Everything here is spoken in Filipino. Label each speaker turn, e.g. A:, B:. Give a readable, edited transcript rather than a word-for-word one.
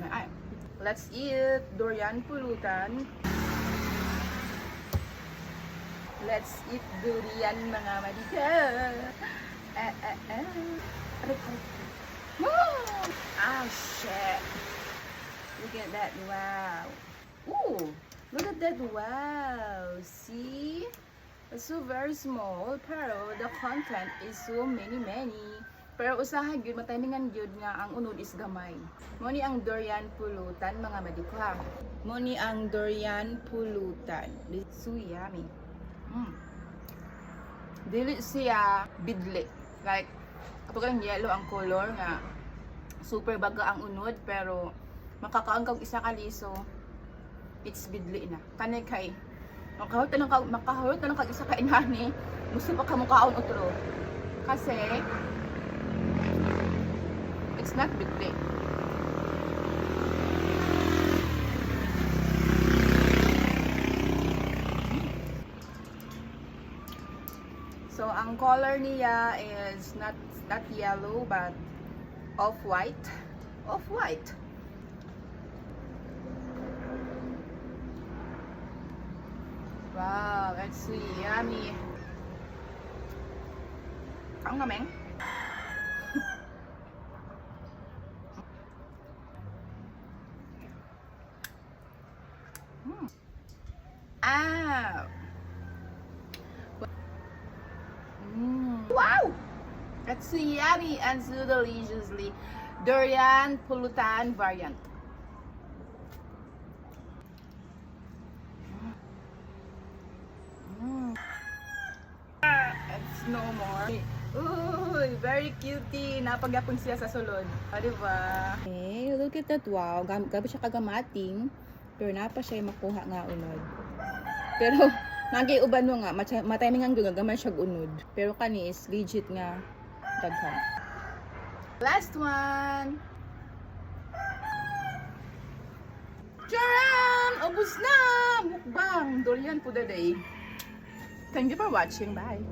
A: Ay, let's eat durian pulutan. Let's eat durian mga madika. Oh shit. Look at that, wow. Ooh, look at that, wow. See? It's so very small, pero the content is so many. Pero usahay gyud matimingan gyud nga ang unod is gamay. Mo ni ang durian pulutan mga madikwa. Mo ni ang durian pulutan. It's so yummy. Dili siya bidli. Like katong yellow ang color nga super baga ang unod pero makakaon kag isa ka liso. It's bidli na. Kanay kay makahurot na lang kag isa ka inani. Gusto pa ka mukaon otro. Kasi it's not bidli. So ang color niya is not yellow but off-white. Off-white. Wow, that's so yummy. Ang gameng. Ah. Wow! That's so yummy and so deliciously durian pulutan variant. It's no more. Ooh, very cutie. Napagyapon siya sa sulod. O, diba? Okay, look at that. Wow, gabi siya kagamating. Pero napa siya makuha nga unod. Pero, nagay uban mo nga, matimingan ko nga gamay siya unod. Pero kani is legit nga daghan. Last one! Charan! Ubus na! Mukbang! Durian po the day. Thank you for watching. Bye!